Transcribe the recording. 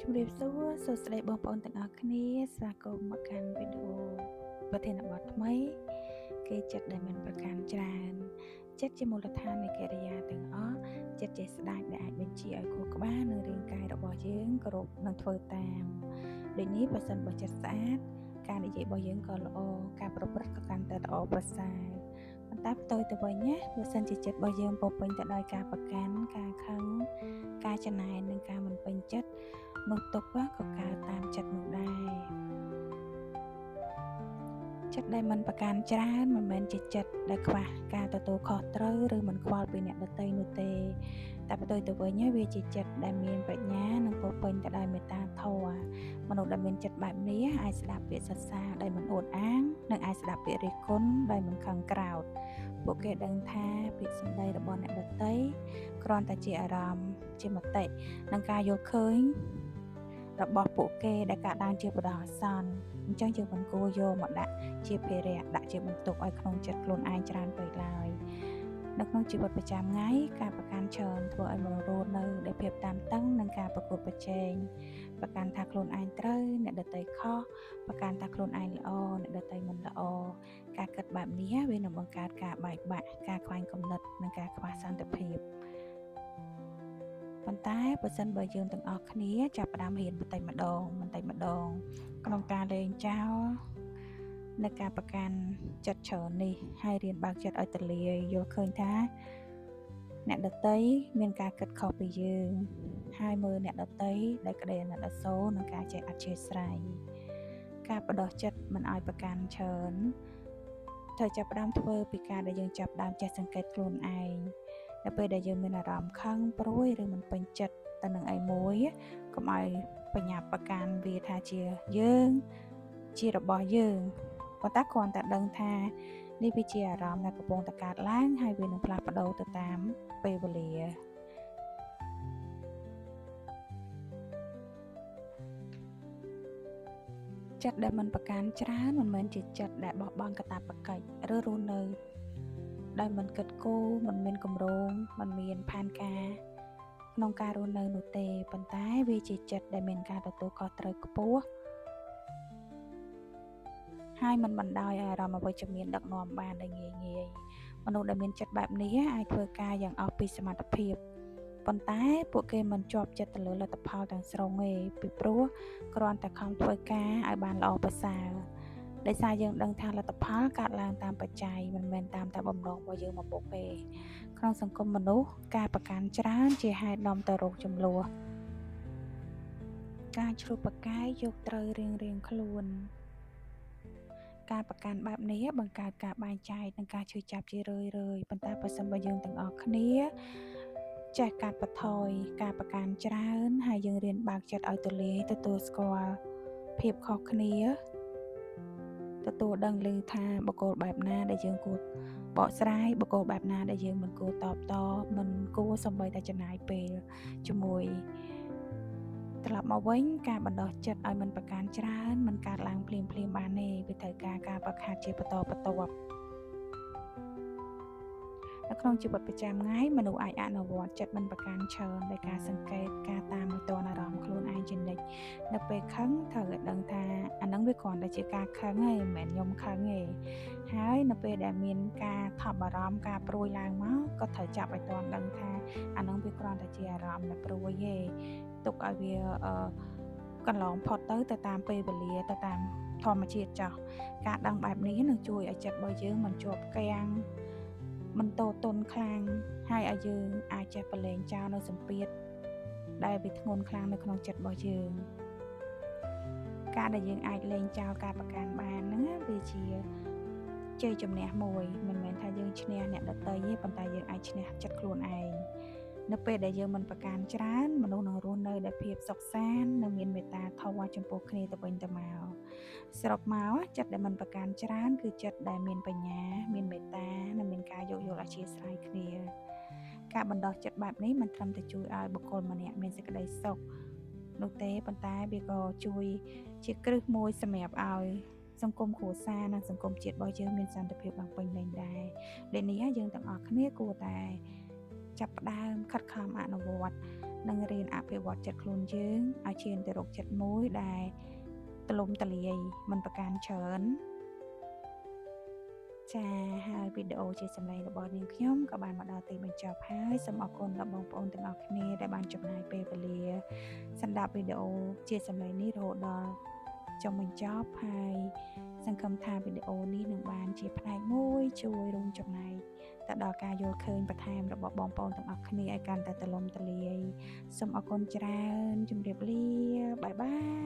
ជំរាបសួរសួស្តីបងប្អូនទាំងអស់គ្នាស្វាគមន៍មកកាន់វីដេអូប្រធានបទថ្មីគឺចិត្តដែលមិនប្រកាន់ច្រើនចិត្តជាមូលដ្ឋាននៃកិរិយាទាំងអស់ចិត្តជាស្ដេចដែលអាចបញ្ជាឲ្យខួរក្បាលនិងរាងកាយរបស់យើងគោរពនិងធ្វើតាមដូចនេះបើសិនបើចិត្តស្អាតការនិយាយរបស់យើងក៏ល្អការប្រព្រឹត្តក៏កាន់តែល្អប្រសើរប៉ុន្តែផ្ទុយទៅវិញណាបើសិនជាចិត្តរបស់យើងពោរពេញទៅដោយការប្រកាន់ការខឹងការច្នៃនិងការមិនពេញចិត្តនោះទុកក៏កើតតាមចិត្តនោះដែរចិត្តដែលមិនប្រកាន់ច្រើនមិនមែនជាចិត្តដែលខ្វះការទទួលខុសត្រូវឬមិនខ្វល់ពីអ្នកដទៃនោះទេតែផ្ទុយទៅវិញវាជាចិត្តដែលមានប្រាជ្ញានិងពោរពេញទៅដោយមេត្តាធម៌មនុស្សដែលមានចិត្តបែបនេះអាចស្ដាប់ពាក្យសរសើរដោយមិនអួតអាងនិងអាចស្ដាប់ពាក្យរិះគន់ដោយមិនខឹងក្រោធពួកគេដឹងថាពាក្យសម្ដីរបស់អ្នកដទៃគ្រាន់តែជាអារម្មណ៍ជាមតិនិងការយល់ឃើញរបស់ពួកគេដែលកើតឡើងជាបដិអាសន្នអញ្ចឹងយើងមិនគួរយកមកដាក់ជាភារៈដាក់ជាបន្ទុកឲ្យក្នុងចិត្តខ្លួនឯងច្រើនពេកឡើយនៅក្នុងជីវិតប្រចាំថ្ងៃការប្រកាន់ច្រើនធ្វើឲ្យមនុស្សរស់នៅដោយភាពតានតឹងនិងការប្រកួតប្រជែងប្រកាន់ថាខ្លួនឯងត្រូវអ្នកដទៃខុសប្រកាន់ថាខ្លួនឯងល្អអ្នកដទៃមិនល្អការគិតបែបនេះវានឹងបង្កើតការបែកបាក់ការខ្វែងគំនិតនិងការខ្វះសន្តិភាពប៉ុន្តែបើសិនបើយើងទាំងអស់គ្នាចាប់ផ្ដើមរៀនបន្តិចម្ដងក្នុងការលែងចោលនៅការប្រកាន់ចិត្តច្រើននេះហើយរៀនបើកចិត្តឲ្យទូលាយយល់ឃើញថាអ្នកដទៃមានការគិតខុសពីយើងហើយមើលអ្នកដទៃដោយក្តីអាណិតអាសូរនិងការចេះអធ្យាស្រ័យការបដោះចិត្តមិនឲ្យប្រកាន់ច្រើនត្រូវចាប់ផ្ដើមធ្វើពីការដែលយើងចាប់ផ្ដើមចេះសង្កេតខ្លួនឯងនៅពេលដែលយើងមានអារម្មណ៍ខឹងព្រួយឬមិនពេញចិត្តទៅនឹងអីមួយកុំឲ្យបញ្ញាប់ប្រកាន់វាថាជាយើងជារបស់យើងប៉ុន្តែគ្រាន់តែដឹងថានេះវាជាអារម្មណ៍ដែលកំពុងតែកើតឡើងហើយវានឹងផ្លាស់ប្ដូរទៅតាមពេលវេលាចិត្តដែលមិនប្រកាន់ច្រើនមិនមែនជាចិត្តដែលបោះបង់កាតព្វកិច្ចឬរស់នៅដោយមិនគិតគូរមិនមានគម្រោងមិនមានផែនការក្នុងការរស់នៅនោះទេប៉ុន្តែវាជាចិត្តដែលមានការទទួលខុសត្រូវខ្ពស់ហើយមិនបណ្ដោយអារម្មណ៍អវិជ្ជមានដឹកនាំបានដោយងាយមនុស្សដែលមានចិត្តបែបនេះអាចធ្វើការយ៉ាងអស់ពីសមត្ថភាពប៉ុន្តែពួកគេមិនជាប់ចិត្តទៅលើលទ្ធផលទាំងស្រុងទេពីព្រោះគ្រាន់តែខំធ្វើការឲ្យបានល្អប្រសើរដោយសារយើងដឹងថាលទ្ធផលកើតឡើងតាមបច្ច័យមិនមែនតាមតែបំណងរបស់យើងមកពុកទេក្នុងសង្គមមនុស្សការប្រកាន់ច្រើនជាហេតុនាំទៅរោគចំនួនការជ្រុះប្រកែកយកត្រូវរៀងខ្លួនការប្រកាន់បែបនេះបង្កើតការបែងចែកនិងការឈឺចាប់ជារឿយប៉ុន្តែបើសិនបើយើងទាំងអស់គ្នាចេះកាត់បន្ថយការប្រកាន់ច្រើនហើយយើងរៀនបើកចិត្តឲ្យទូលាយទទួលស្គាល់ភាពខុសគ្នាទទួលដឹងឮថាបុគ្គលបែបណាដែលយើងគួរបកស្រាយបុគ្គលបែបណាដែលយើងមិនគួរតបតមិនគួរសូម្បីតែចំណាយពេលជាមួយត្រឡប់មកវិញការបណ្ដោះចិត្តឲ្យមិនប្រកាន់ច្រើនមិនកើតឡើងភ្លាមបានទេវាត្រូវការប្រខាតជាបន្តបន្ទាប់នៅក្នុងជីវិតប្រចាំថ្ងៃមនុស្សអាចអនុវត្តចិត្តមិនប្រកាន់ច្រើនដោយការសង្កេតការតាមឲ្យទាន់អារម្មណ៍ខ្លួនឯងជានិច្ចនៅពេលខឹងត្រូវឲ្យដឹងថាអានឹងវាគ្រាន់តែជាការខឹងឯងមិនមែនខ្ញុំខឹងទេហើយនៅពេលដែលមានការថប់អារម្មណ៍ការព្រួយឡើងមកក៏ត្រូវចាប់ឲ្យទាន់ដឹងថាអានឹងវាគ្រាន់តែជាអារម្មណ៍ដែលព្រួយទេទុកឲ្យវាកន្លងផុតទៅតាមពេលវេលាទៅតាមធម្មជាតិចោះការដឹងបែបនេះនឹងជួយឲ្យចិត្តរបស់យើងមិនជាប់គាំងមិនតូតុនខ្លាំងហើយឲ្យយើងអាចចេះប្រឡែងចោលនៅសម្ពាធដែលវាធ្ងន់ខ្លាំងនៅក្នុងចិត្តរបស់យើងការដែលយើងអាចលែងចោលការប្រកាន់បានហ្នឹងវាជាជ័យជំនះមួយមិនមែនថាយើងឈ្នះអ្នកដទៃទេប៉ុន្តែយើងអាចឈ្នះចិត្តខ្លួនឯងនៅពេលដែលយើងមិនប្រកាន់ច្រើនមនុស្សនឹងរស់នៅដោយភាពសុខសាន្តនិងមានមេត្តាធម៌ចំពោះគ្នាទៅវិញទៅមកសរុបមកចិត្តដែលមិនប្រកាន់ច្រើនគឺចិត្តដែលមានបញ្ញាមានមេត្តានិងមានការយោគយល់អធ្យាស្រ័យគ្នាការបណ្ដោះចិត្តបែបនេះមិនត្រឹមតែជួយឲ្យបុគ្គលម្នាក់មានសេចក្តីសុខនោះទេប៉ុន្តែវាក៏ជួយជាគ្រឹះមួយសម្រាប់ឲ្យសង្គមគ្រួសារនិងសង្គមជាតិរបស់យើងមានសន្តិភាពឡើងពេញលេញដែរដូចនេះយើងទាំងអស់គ្នាគួរតែ ចាប់ផ្ដើមខិតខំអនុវត្តនិងរៀនអភិវឌ្ឍចិត្តខ្លួនយើងឲ្យឈានទៅរកចិត្តមួយដែលទលំទលាយមិនប្រកាន់ច្រើនចាហើយវីដេអូជាសម្លេងរបស់នាងខ្ញុំក៏បានមកដល់ទីបញ្ចប់ហើយសូមអរគុណដល់បងប្អូនទាំងអស់គ្នាដែលបានចំណាយពេលវេលាសម្រាប់វីដេអូជាសម្លេងនេះរហូតដល់ចុងបញ្ចប់ហើយសង្ឃឹមថាវីដេអូនេះនឹងបានជាផ្នែកមួយជួយរួមចំណែកទៅដល់ការយល់ឃើញបន្ថែមរបស់បងប្អូនទាំងអស់គ្នាឲ្យកាន់តែទូលំទូលាយសូមអរគុណច្រើនជម្រាបលាបាយបាយ